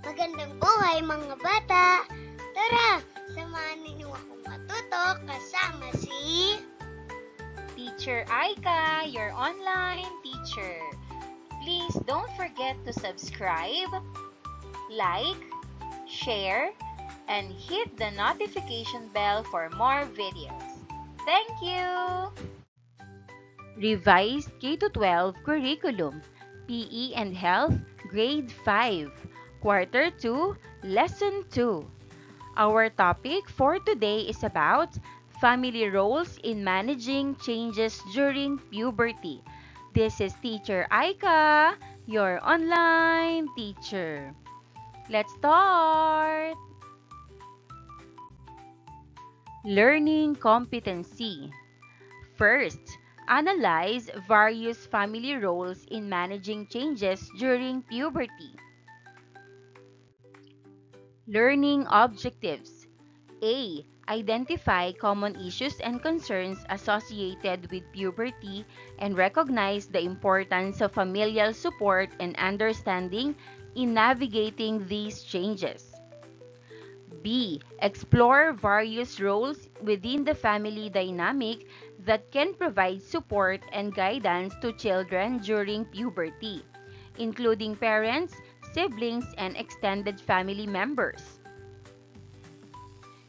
Magandang buhay mga bata! Tara, samahan ninyo akong matuto kasama si Teacher Aika, your online teacher. Please don't forget to subscribe, like, share, and hit the notification bell for more videos. Thank you! Revised K-12 Curriculum, PE and Health, Grade 5, Quarter 2, Lesson 2. Our topic for today is about family roles in managing changes during puberty. This is Teacher Aika, your online teacher. Let's start! Learning competency. First, analyze various family roles in managing changes during puberty. Learning objectives. A. Identify common issues and concerns associated with puberty and recognize the importance of familial support and understanding in navigating these changes. B. Explore various roles within the family dynamic that can provide support and guidance to children during puberty, including parents, siblings, and extended family members.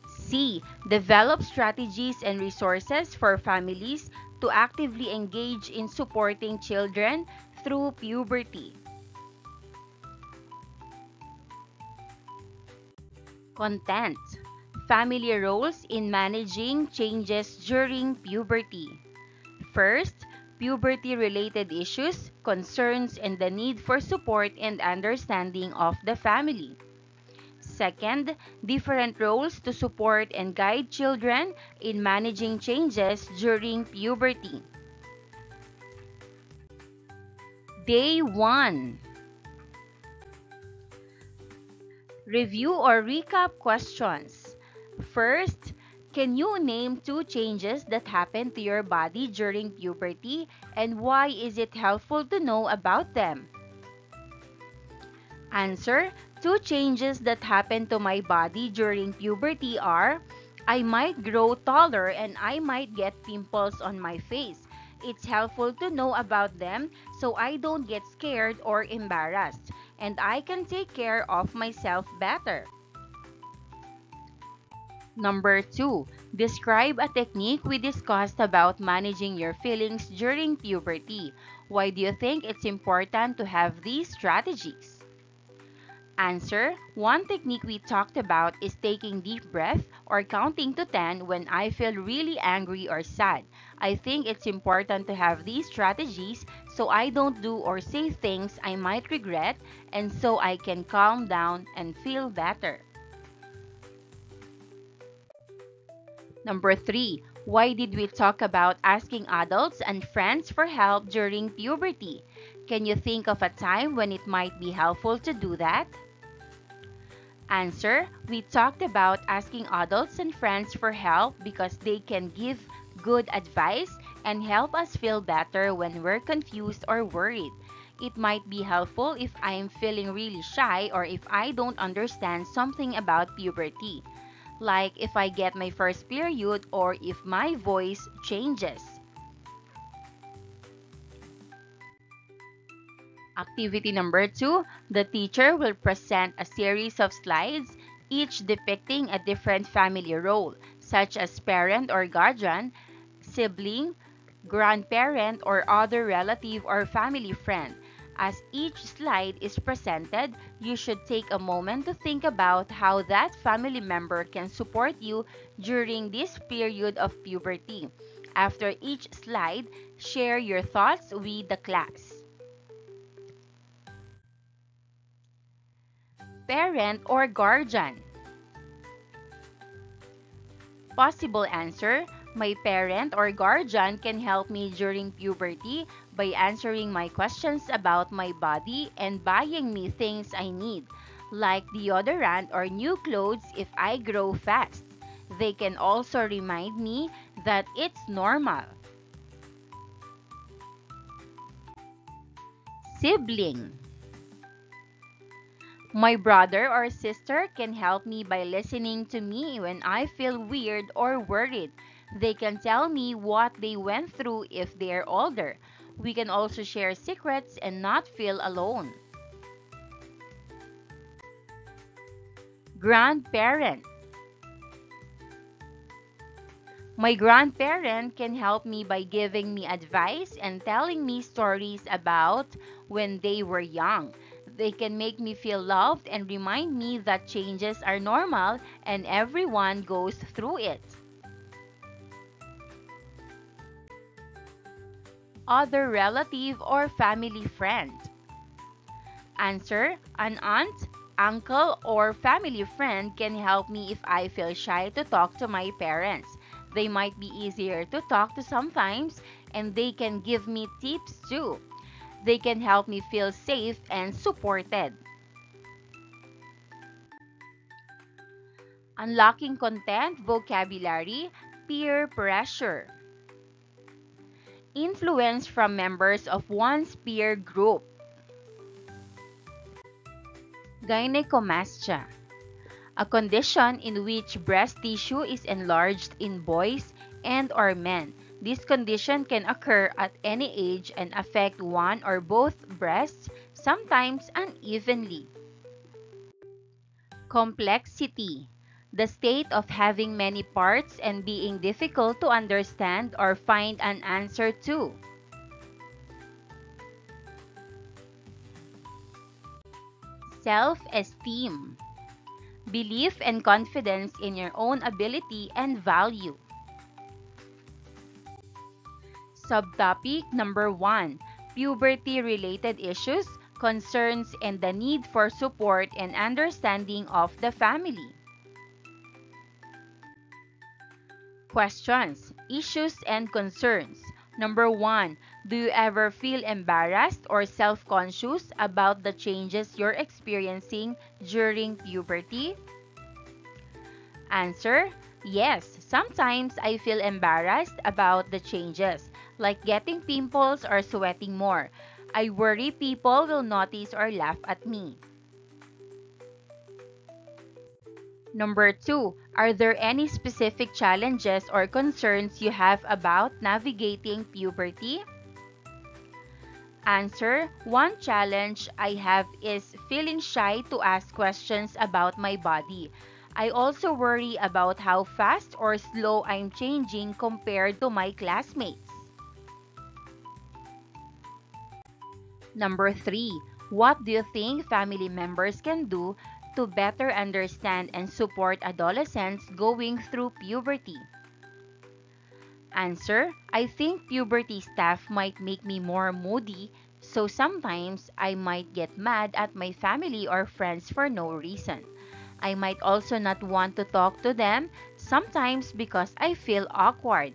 C. Develop strategies and resources for families to actively engage in supporting children through puberty. Content. Family roles in managing changes during puberty. First, puberty-related issues, concerns, and the need for support and understanding of the family. Second, different roles to support and guide children in managing changes during puberty. Day 1. Review or recap questions. First, can you name 2 changes that happen to your body during puberty and why is it helpful to know about them? Answer: 2 changes that happen to my body during puberty are: I might grow taller and I might get pimples on my face. It's helpful to know about them so I don't get scared or embarrassed, and I can take care of myself better. Number 2. Describe a technique we discussed about managing your feelings during puberty. Why do you think it's important to have these strategies? Answer: 1 technique we talked about is taking deep breath or counting to 10 when I feel really angry or sad. I think it's important to have these strategies so I don't do or say things I might regret and so I can calm down and feel better. Number 3. Why did we talk about asking adults and friends for help during puberty? Can you think of a time when it might be helpful to do that? Answer: we talked about asking adults and friends for help because they can give good advice and help us feel better when we're confused or worried. It might be helpful if I'm feeling really shy or if I don't understand something about puberty, like if I get my first period or if my voice changes. Activity number 2, the teacher will present a series of slides, each depicting a different family role, such as parent or guardian, sibling, grandparent, or other relative or family friend. As each slide is presented, you should take a moment to think about how that family member can support you during this period of puberty. After each slide, share your thoughts with the class. Parent or guardian? Possible answer: my parent or guardian can help me during puberty by answering my questions about my body and buying me things I need, like deodorant or new clothes if I grow fast. They can also remind me that it's normal. Sibling. My brother or sister can help me by listening to me when I feel weird or worried. They can tell me what they went through if they're older. We can also share secrets and not feel alone. Grandparent. My grandparent can help me by giving me advice and telling me stories about when they were young. They can make me feel loved and remind me that changes are normal and everyone goes through it. Other relative or family friend. Answer: an aunt, uncle, or family friend can help me if I feel shy to talk to my parents. They might be easier to talk to sometimes, and they can give me tips too. They can help me feel safe and supported. Unlocking content vocabulary, peer pressure. Influence from members of one's peer group. Gynecomastia, a condition in which breast tissue is enlarged in boys and/or men. This condition can occur at any age and affect one or both breasts, sometimes unevenly. Complexity, the state of having many parts and being difficult to understand or find an answer to. Self-esteem, belief and confidence in your own ability and value. Subtopic number 1, puberty-related issues, concerns, and the need for support and understanding of the family. Questions, issues, and concerns. Number 1, do you ever feel embarrassed or self-conscious about the changes you're experiencing during puberty? Answer: yes, sometimes I feel embarrassed about the changes, like getting pimples or sweating more. I worry people will notice or laugh at me. Number 2, are there any specific challenges or concerns you have about navigating puberty? Answer: one challenge I have is feeling shy to ask questions about my body. I also worry about how fast or slow I'm changing compared to my classmates. Number 3, what do you think family members can do to better understand and support adolescents going through puberty? Answer: I think puberty stuff might make me more moody, so sometimes I might get mad at my family or friends for no reason. I might also not want to talk to them, sometimes because I feel awkward.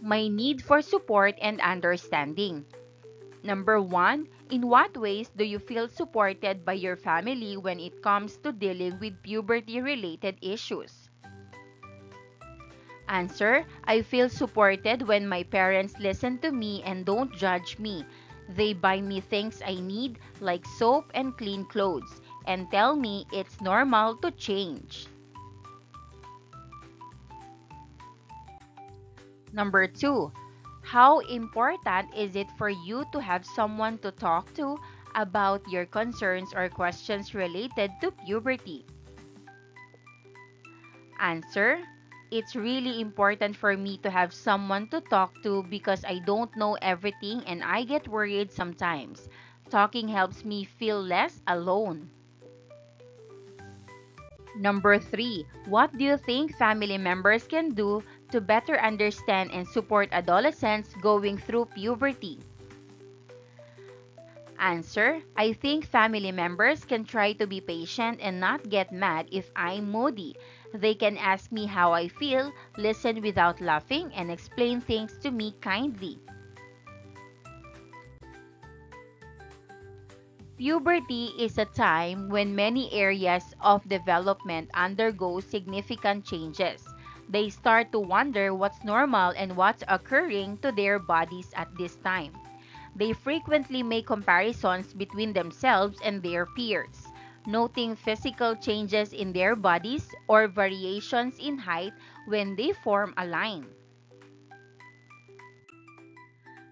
My need for support and understanding. Number 1, in what ways do you feel supported by your family when it comes to dealing with puberty-related issues? Answer: I feel supported when my parents listen to me and don't judge me. They buy me things I need, like soap and clean clothes, and tell me it's normal to change. Number 2, how important is it for you to have someone to talk to about your concerns or questions related to puberty? Answer: it's really important for me to have someone to talk to because I don't know everything and I get worried sometimes. Talking helps me feel less alone. Number 3, what do you think family members can do to better understand and support adolescents going through puberty? Answer: I think family members can try to be patient and not get mad if I'm moody. They can ask me how I feel, listen without laughing, and explain things to me kindly. Puberty is a time when many areas of development undergo significant changes. They start to wonder what's normal and what's occurring to their bodies at this time. They frequently make comparisons between themselves and their peers, noting physical changes in their bodies or variations in height when they form a line.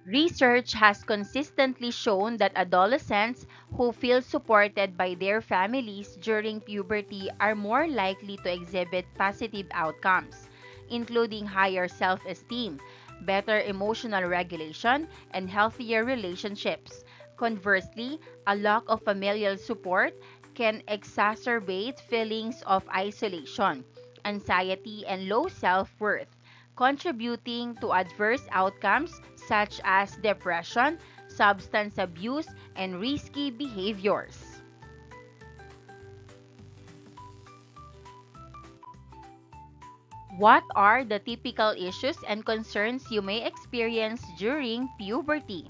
Research has consistently shown that adolescents who feel supported by their families during puberty are more likely to exhibit positive outcomes, including higher self esteem, better emotional regulation, and healthier relationships. Conversely, a lack of familial support can exacerbate feelings of isolation, anxiety, and low self worth, contributing to adverse outcomes such as depression, substance abuse, and risky behaviors. What are the typical issues and concerns you may experience during puberty?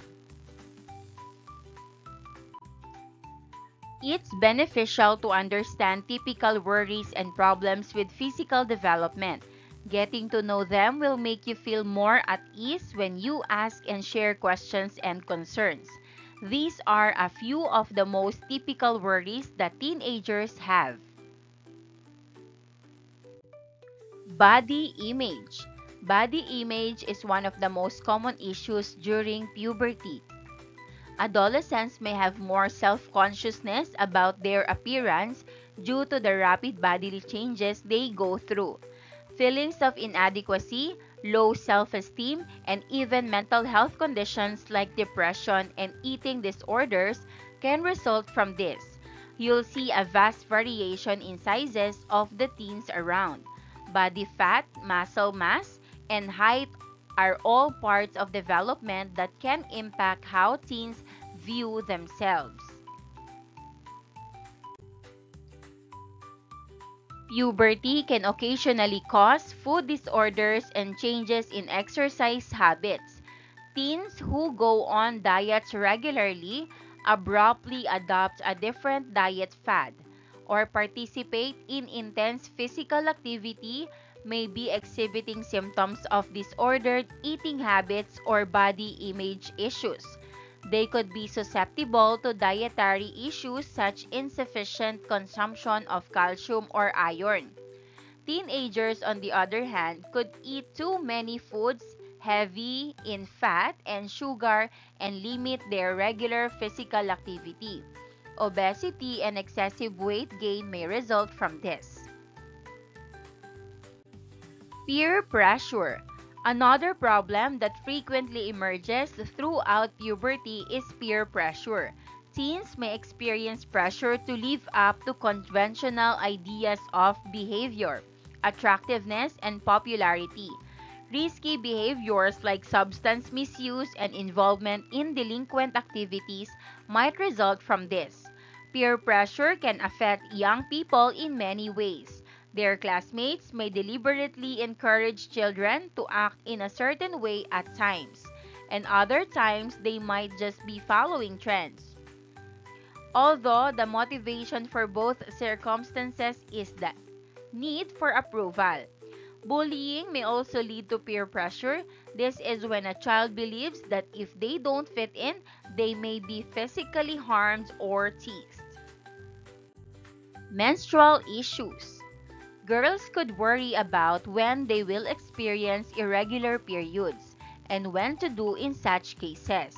It's beneficial to understand typical worries and problems with physical development. Getting to know them will make you feel more at ease when you ask and share questions and concerns. These are a few of the most typical worries that teenagers have. Body image. Body image is one of the most common issues during puberty. Adolescents may have more self-consciousness about their appearance due to the rapid bodily changes they go through. Feelings of inadequacy, low self-esteem, and even mental health conditions like depression and eating disorders can result from this. You'll see a vast variation in sizes of the teens around. Body fat, muscle mass, and height are all parts of development that can impact how teens view themselves. Puberty can occasionally cause food disorders and changes in exercise habits. Teens who go on diets regularly, abruptly adopt a different diet fad, or participate in intense physical activity may be exhibiting symptoms of disordered eating habits or body image issues. They could be susceptible to dietary issues such insufficient consumption of calcium or iron. Teenagers, on the other hand, could eat too many foods heavy in fat and sugar and limit their regular physical activity. Obesity and excessive weight gain may result from this. Peer pressure. Another problem that frequently emerges throughout puberty is peer pressure. Teens may experience pressure to live up to conventional ideas of behavior, attractiveness, and popularity. Risky behaviors like substance misuse and involvement in delinquent activities might result from this. Peer pressure can affect young people in many ways. Their classmates may deliberately encourage children to act in a certain way at times, and other times they might just be following trends. Although the motivation for both circumstances is the need for approval. Bullying may also lead to peer pressure. This is when a child believes that if they don't fit in, they may be physically harmed or teased. Menstrual issues. Girls could worry about when they will experience irregular periods and when to do in such cases.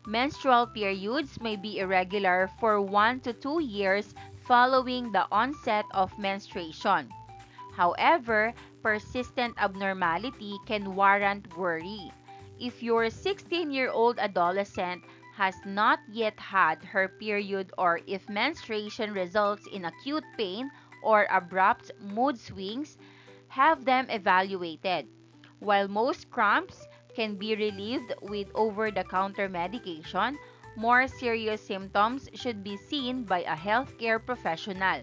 Menstrual periods may be irregular for 1 to 2 years following the onset of menstruation. However, persistent abnormality can warrant worry. If your 16-year-old adolescent has not yet had her period or if menstruation results in acute pain or abrupt mood swings, have them evaluated. While most cramps can be relieved with over-the-counter medication, more serious symptoms should be seen by a healthcare professional.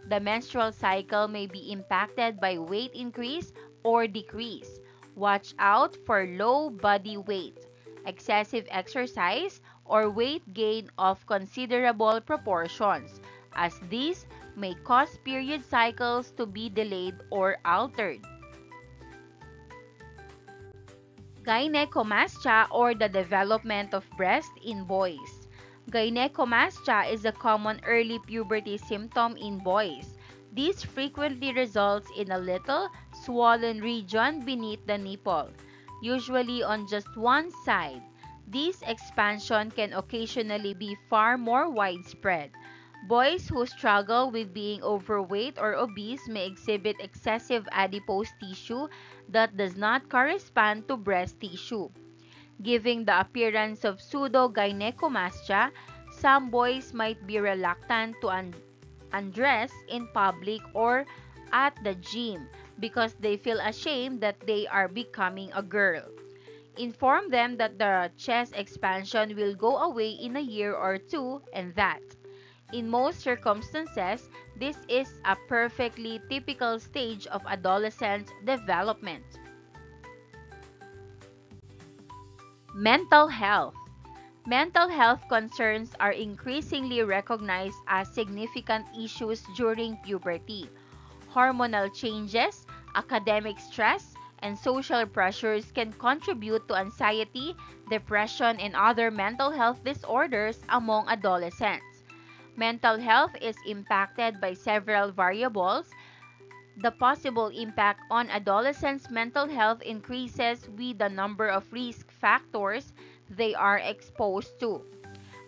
The menstrual cycle may be impacted by weight increase or decrease. Watch out for low body weight, excessive exercise, or weight gain of considerable proportions, as these may cause period cycles to be delayed or altered. Gynecomastia or the development of breast in boys. Gynecomastia is a common early puberty symptom in boys. This frequently results in a little, swollen region beneath the nipple, usually on just one side. This expansion can occasionally be far more widespread. Boys who struggle with being overweight or obese may exhibit excessive adipose tissue that does not correspond to breast tissue, giving the appearance of pseudogynecomastia. Some boys might be reluctant to undress in public or at the gym because they feel ashamed that they are becoming a girl. Inform them that the chest expansion will go away in a year or two and that, in most circumstances, this is a perfectly typical stage of adolescent development. Mental health. Mental health concerns are increasingly recognized as significant issues during puberty. Hormonal changes, academic stress, and social pressures can contribute to anxiety, depression, and other mental health disorders among adolescents. Mental health is impacted by several variables. The possible impact on adolescents' mental health increases with the number of risk factors they are exposed to.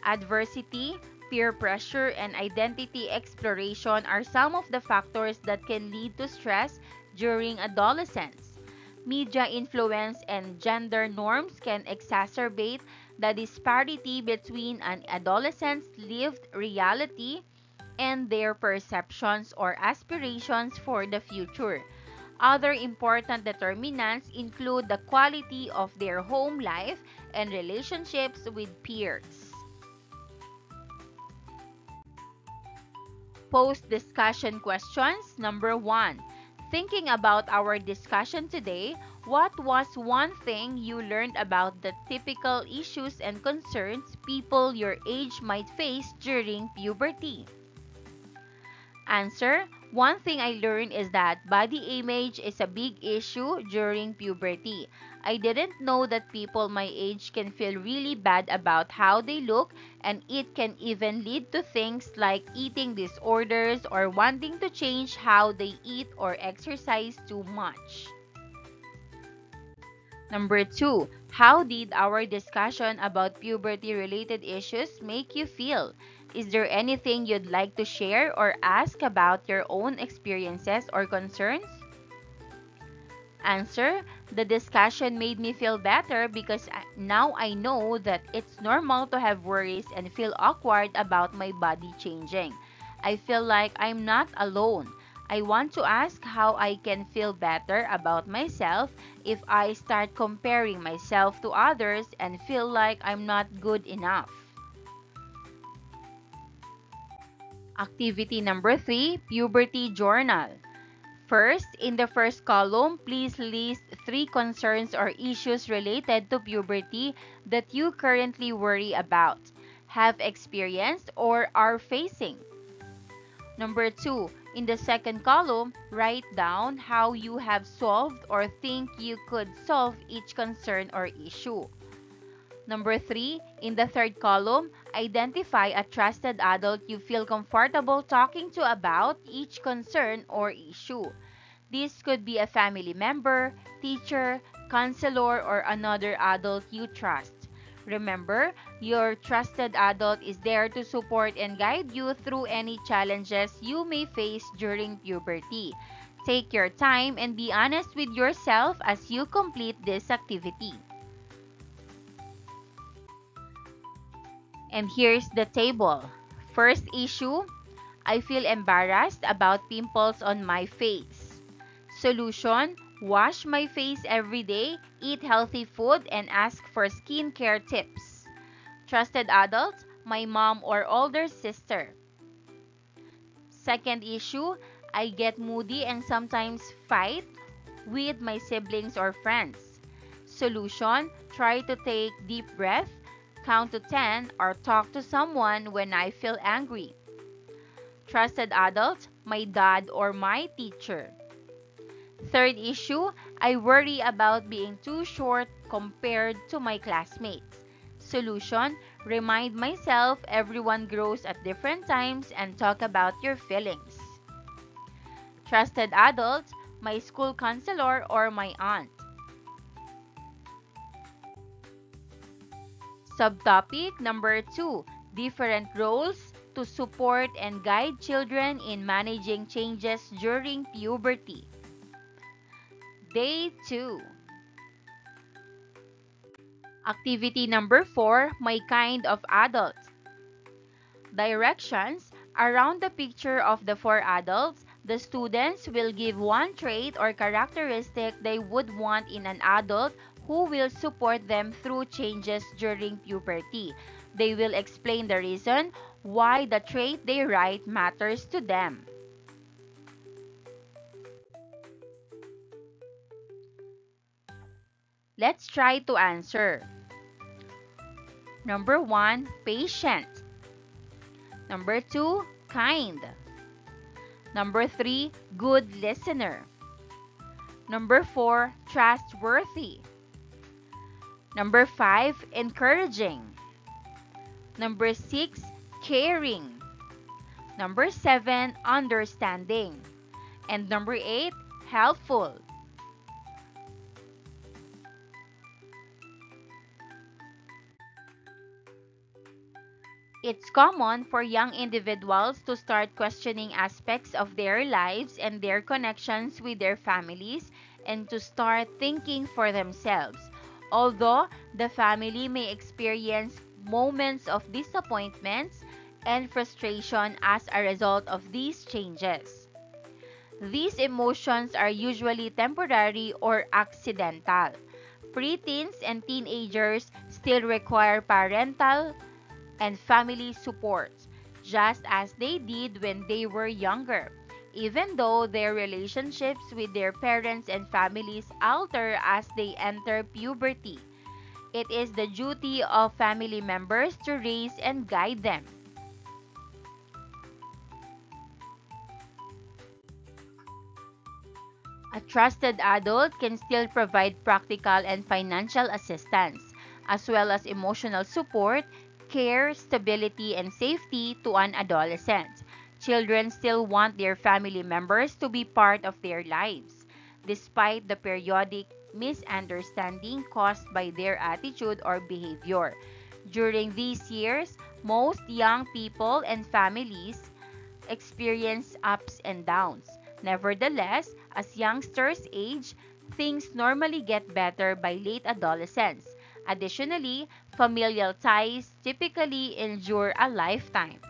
Adversity, peer pressure, and identity exploration are some of the factors that can lead to stress during adolescence. Media influence and gender norms can exacerbate the disparity between an adolescent's lived reality and their perceptions or aspirations for the future. Other important determinants include the quality of their home life and relationships with peers. Post-discussion questions. Number 1. Thinking about our discussion today, what was one thing you learned about the typical issues and concerns people your age might face during puberty? Answer: one thing I learned is that body image is a big issue during puberty. I didn't know that people my age can feel really bad about how they look, and it can even lead to things like eating disorders or wanting to change how they eat or exercise too much. Number 2, how did our discussion about puberty-related issues make you feel? Is there anything you'd like to share or ask about your own experiences or concerns? Answer: the discussion made me feel better because now I know that it's normal to have worries and feel awkward about my body changing. I feel like I'm not alone. I want to ask how I can feel better about myself if I start comparing myself to others and feel like I'm not good enough. Activity number 3, Puberty Journal. First, in the first column, please list 3 concerns or issues related to puberty that you currently worry about, have experienced, or are facing. Number 2, in the second column, write down how you have solved or think you could solve each concern or issue. Number 3, in the third column, identify a trusted adult you feel comfortable talking to about each concern or issue. This could be a family member, teacher, counselor, or another adult you trust. Remember, your trusted adult is there to support and guide you through any challenges you may face during puberty. Take your time and be honest with yourself as you complete this activity. And here's the table. First issue, I feel embarrassed about pimples on my face. Solution, wash my face every day, eat healthy food, and ask for skincare tips. Trusted adult, my mom or older sister. Second issue, I get moody and sometimes fight with my siblings or friends. Solution, try to take deep breath, count to 10, or talk to someone when I feel angry. Trusted adult, my dad or my teacher. Third issue, I worry about being too short compared to my classmates. Solution: remind myself everyone grows at different times and talk about your feelings. Trusted adults: my school counselor or my aunt. Subtopic number 2: different roles to support and guide children in managing changes during puberty. Day 2. Activity number 4: my kind of adult. Directions: around the picture of the 4 adults, the students will give one trait or characteristic they would want in an adult who will support them through changes during puberty. They will explain the reason why the trait they write matters to them. Let's try to answer. Number 1, patient. Number 2, kind. Number 3, good listener. Number 4, trustworthy. Number 5, encouraging. Number 6, caring. Number 7, understanding. And number 8, helpful. It's common for young individuals to start questioning aspects of their lives and their connections with their families and to start thinking for themselves. Although the family may experience moments of disappointments and frustration as a result of these changes. These emotions are usually temporary or accidental. Preteens and teenagers still require parental and family support, just as they did when they were younger, even though their relationships with their parents and families alter as they enter puberty. It is the duty of family members to raise and guide them. A trusted adult can still provide practical and financial assistance, as well as emotional support, care, stability, and safety to an adolescent. Children still want their family members to be part of their lives, despite the periodic misunderstanding caused by their attitude or behavior. During these years, most young people and families experience ups and downs. Nevertheless, as youngsters age, things normally get better by late adolescence. Additionally, familial ties typically endure a lifetime.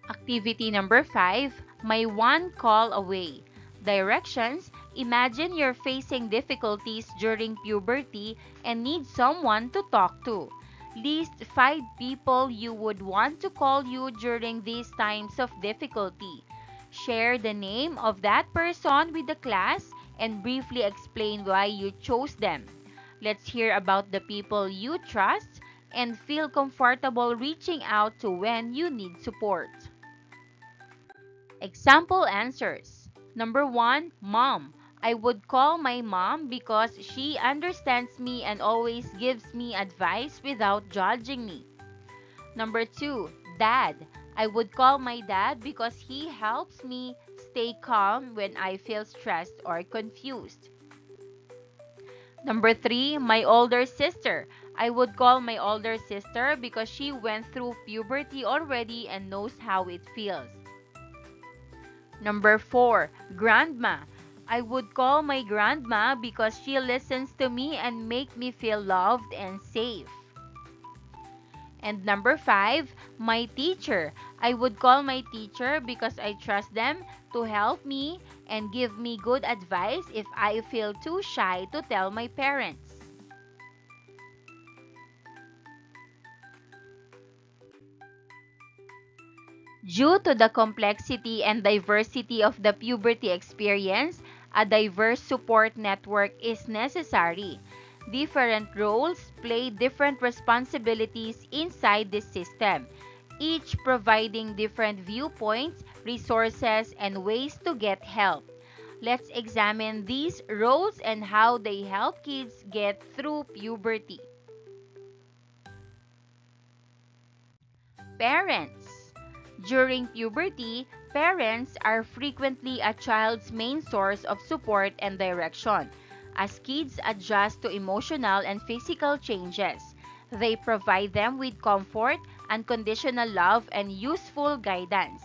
Activity number 5, my one call away. Directions: imagine you're facing difficulties during puberty and need someone to talk to. List 5 people you would want to call you during these times of difficulty. Share the name of that person with the class and briefly explain why you chose them. Let's hear about the people you trust and feel comfortable reaching out to when you need support. Example answers. Number 1, mom. I would call my mom because she understands me and always gives me advice without judging me. Number 2, dad. I would call my dad because he helps me stay calm when I feel stressed or confused. Number 3, my older sister. I would call my older sister because she went through puberty already and knows how it feels. Number 4, grandma. I would call my grandma because she listens to me and makes me feel loved and safe. And number 5, my teacher. I would call my teacher because I trust them to help me and give me good advice if I feel too shy to tell my parents. Due to the complexity and diversity of the puberty experience, a diverse support network is necessary. Different roles play different responsibilities inside this system, each providing different viewpoints, resources, and ways to get help. Let's examine these roles and how they help kids get through puberty. Parents. During puberty, parents are frequently a child's main source of support and direction. As kids adjust to emotional and physical changes, they provide them with comfort, unconditional love, and useful guidance.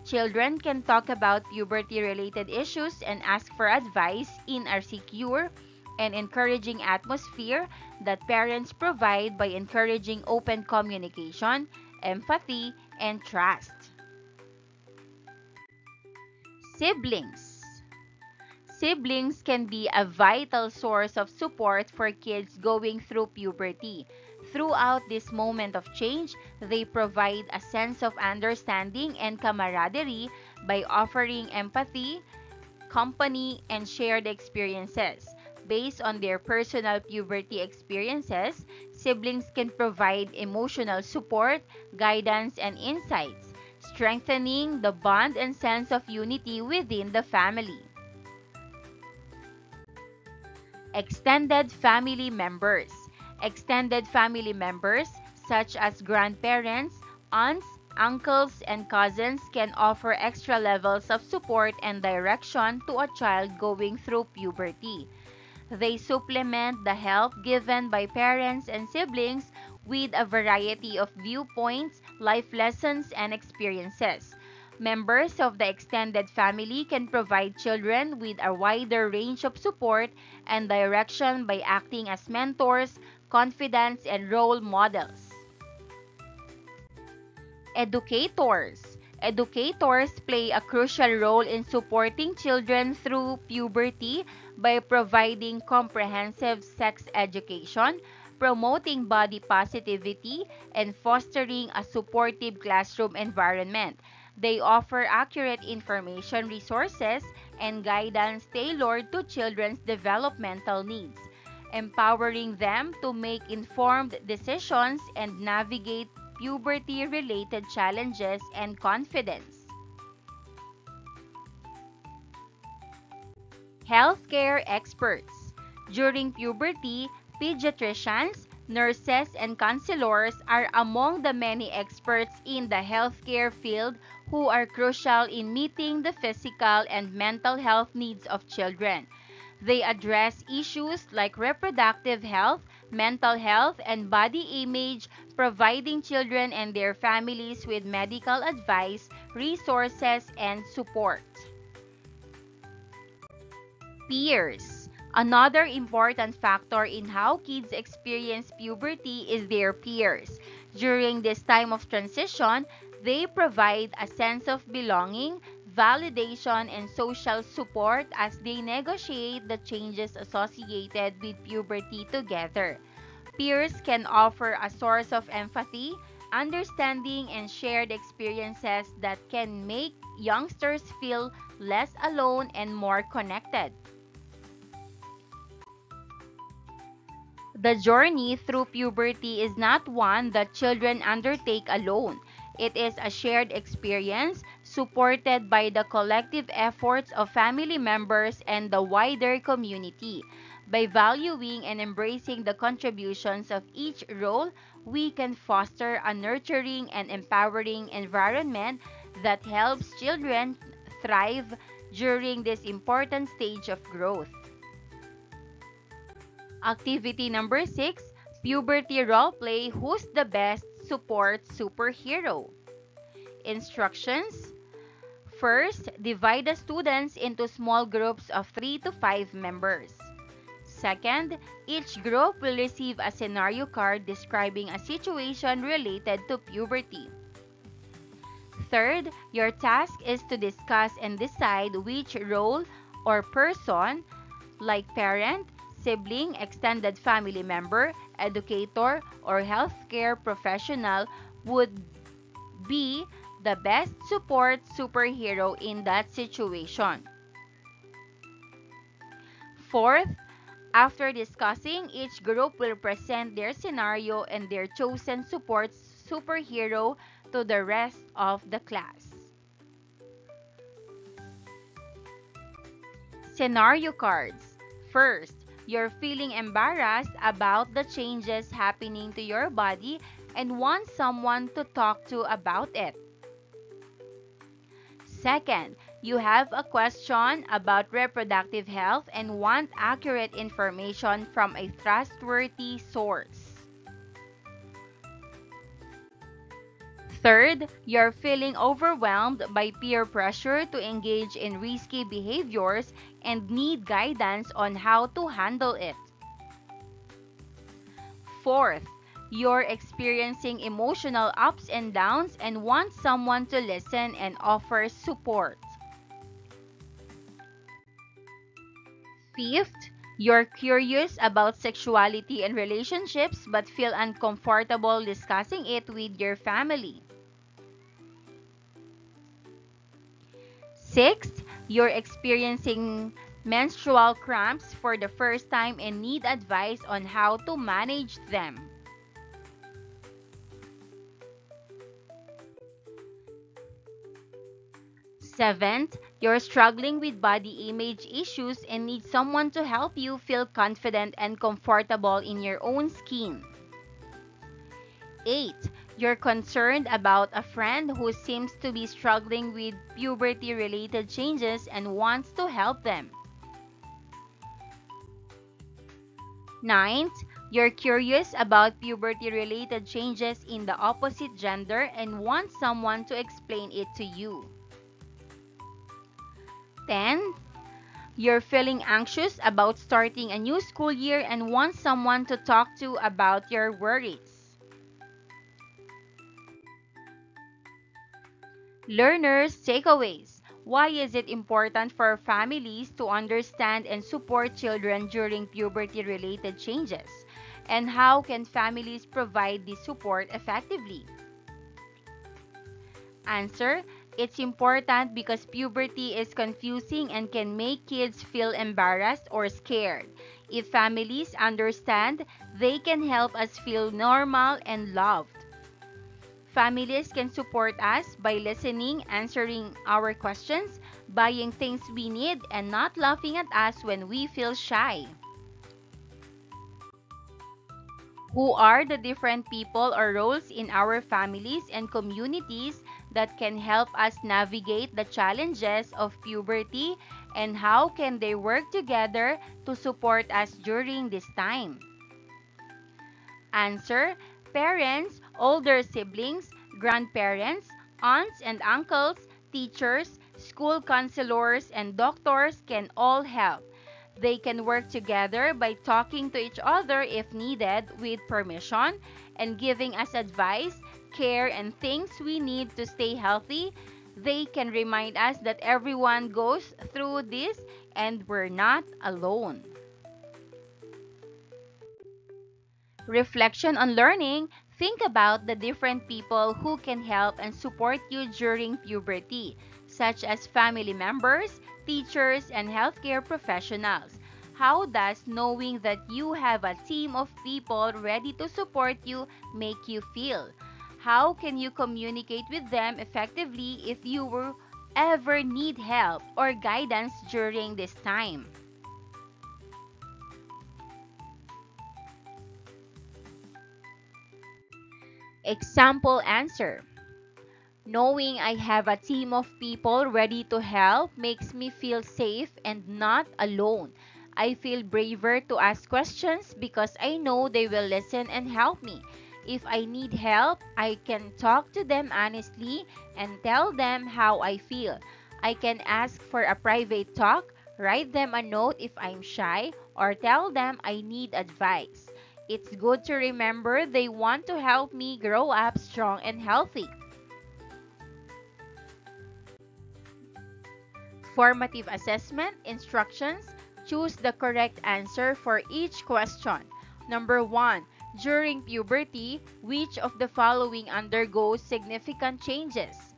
Children can talk about puberty-related issues and ask for advice in a secure and encouraging atmosphere that parents provide by encouraging open communication, empathy, and trust. Siblings. Siblings can be a vital source of support for kids going through puberty. Throughout this moment of change, they provide a sense of understanding and camaraderie by offering empathy, company, and shared experiences. Based on their personal puberty experiences, siblings can provide emotional support, guidance, and insights, strengthening the bond and sense of unity within the family. Extended family members. Extended family members, such as grandparents, aunts, uncles, and cousins, can offer extra levels of support and direction to a child going through puberty. They supplement the help given by parents and siblings with a variety of viewpoints, life lessons, and experiences. Members of the extended family can provide children with a wider range of support and direction by acting as mentors, confidants, and role models. Educators. Educators play a crucial role in supporting children through puberty by providing comprehensive sex education, promoting body positivity, and fostering a supportive classroom environment. They offer accurate information resources and guidance tailored to children's developmental needs, empowering them to make informed decisions and navigate puberty-related challenges and confidence. Healthcare experts. During puberty, pediatricians, nurses, and counselors are among the many experts in the healthcare field who are crucial in meeting the physical and mental health needs of children. They address issues like reproductive health, mental health, and body image, providing children and their families with medical advice, resources, and support. Peers. Another important factor in how kids experience puberty is their peers. During this time of transition, they provide a sense of belonging, validation, and social support as they negotiate the changes associated with puberty together. Peers can offer a source of empathy, understanding, and shared experiences that can make youngsters feel less alone and more connected. The journey through puberty is not one that children undertake alone. It is a shared experience supported by the collective efforts of family members and the wider community. By valuing and embracing the contributions of each role, we can foster a nurturing and empowering environment that helps children thrive during this important stage of growth. Activity number 6, Puberty Role Play Who's the Best Support Superhero? Instructions. First, divide the students into small groups of 3 to 5 members. Second, each group will receive a scenario card describing a situation related to puberty. Third, your task is to discuss and decide which role or person, like parent, sibling, extended family member, educator, or healthcare professional, would be the best support superhero in that situation. Fourth, after discussing, each group will present their scenario and their chosen support superhero to the rest of the class. Scenario cards. First, you're feeling embarrassed about the changes happening to your body and want someone to talk to about it. Second, you have a question about reproductive health and want accurate information from a trustworthy source. Third, you're feeling overwhelmed by peer pressure to engage in risky behaviors and need guidance on how to handle it. Fourth, you're experiencing emotional ups and downs and want someone to listen and offer support. Fifth, you're curious about sexuality and relationships but feel uncomfortable discussing it with your family. Sixth, you're experiencing menstrual cramps for the first time and need advice on how to manage them. Seventh, you're struggling with body image issues and need someone to help you feel confident and comfortable in your own skin. 8. You're concerned about a friend who seems to be struggling with puberty-related changes and wants to help them. Ninth, you're curious about puberty-related changes in the opposite gender and want someone to explain it to you. 10. You're feeling anxious about starting a new school year and want someone to talk to about your worries. Learners' takeaways. Why is it important for families to understand and support children during puberty-related changes? And how can families provide this support effectively? Answer. It's important because puberty is confusing and can make kids feel embarrassed or scared. If families understand, they can help us feel normal and loved. Families can support us by listening, answering our questions, buying things we need, and not laughing at us when we feel shy. Who are the different people or roles in our families and communities that can help us navigate the challenges of puberty, and how can they work together to support us during this time? Answer. Parents, older siblings, grandparents, aunts and uncles, teachers, school counselors, and doctors can all help. They can work together by talking to each other if needed with permission and giving us advice, care, and things we need to stay healthy. They can remind us that everyone goes through this and we're not alone. Reflection on learning. Think about the different people who can help and support you during puberty, such as family members, teachers, and healthcare professionals. How does knowing that you have a team of people ready to support you make you feel? How can you communicate with them effectively if you ever need help or guidance during this time? Example answer. Knowing I have a team of people ready to help makes me feel safe and not alone. I feel braver to ask questions because I know they will listen and help me. If I need help, I can talk to them honestly and tell them how I feel. I can ask for a private talk, write them a note if I'm shy, or tell them I need advice. It's good to remember they want to help me grow up strong and healthy. Formative assessment instructions. Choose the correct answer for each question. Number 1. During puberty, which of the following undergoes significant changes?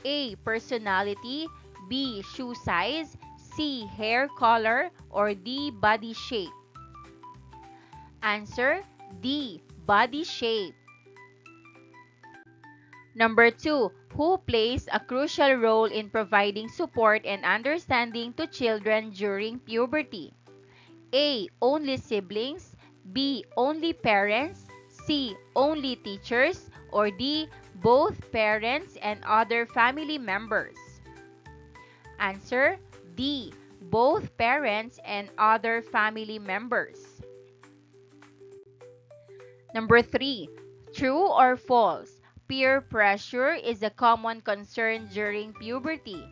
A. Personality, B. Shoe size, C. Hair color, or D. Body shape? Answer. D. Body shape. Number 2, who plays a crucial role in providing support and understanding to children during puberty? A. Only siblings. B. Only parents. C. Only teachers. Or D. Both parents and other family members. Answer D. Both parents and other family members. Number 3. True or false? Peer pressure is a common concern during puberty.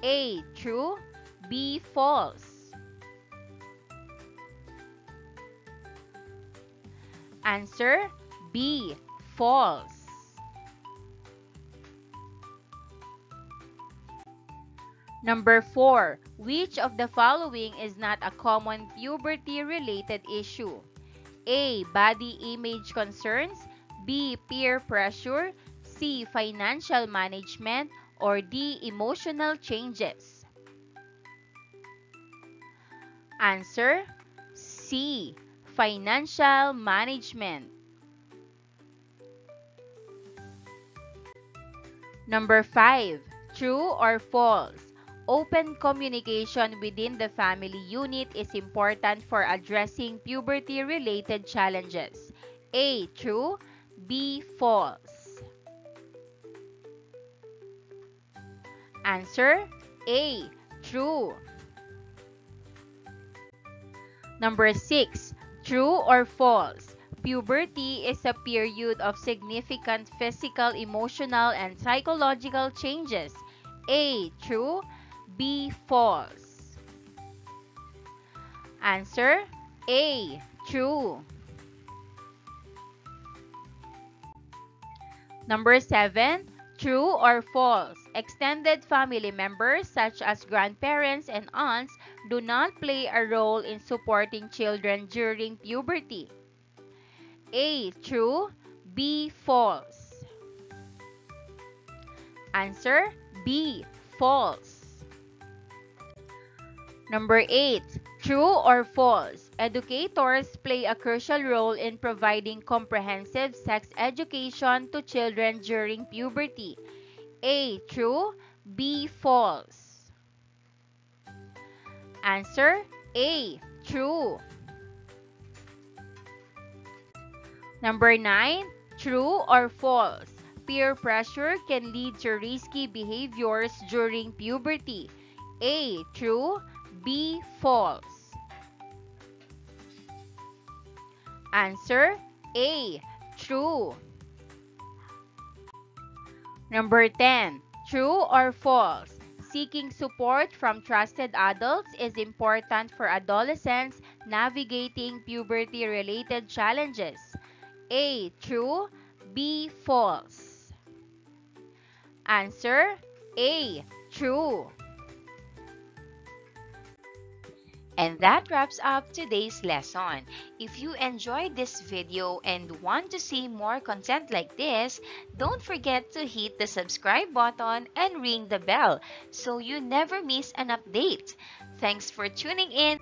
A. True. B. False. Answer B. False. Number 4. Which of the following is not a common puberty-related issue? A. Body image concerns. B. Peer pressure. C. Financial management. Or D. Emotional changes. Answer C. Financial management. Number 5. True or false? Open communication within the family unit is important for addressing puberty-related challenges. A. True. B. False. Answer A. True. Number 6. True or false? Puberty is a period of significant physical, emotional, and psychological changes. A. True. B. False. Answer A. True. Number 7. True or false? Extended family members such as grandparents and aunts do not play a role in supporting children during puberty. A. True. B. False. Answer B. False. Number 8. True or false? Educators play a crucial role in providing comprehensive sex education to children during puberty. A. True. B. False. Answer A. True. Number 9. True or false? Peer pressure can lead to risky behaviors during puberty. A. True. B. False. Answer A. True. Number 10. True or false? Seeking support from trusted adults is important for adolescents navigating puberty-related challenges. A. True. B. False. Answer A. True. And that wraps up today's lesson. If you enjoyed this video and want to see more content like this, don't forget to hit the subscribe button and ring the bell so you never miss an update. Thanks for tuning in.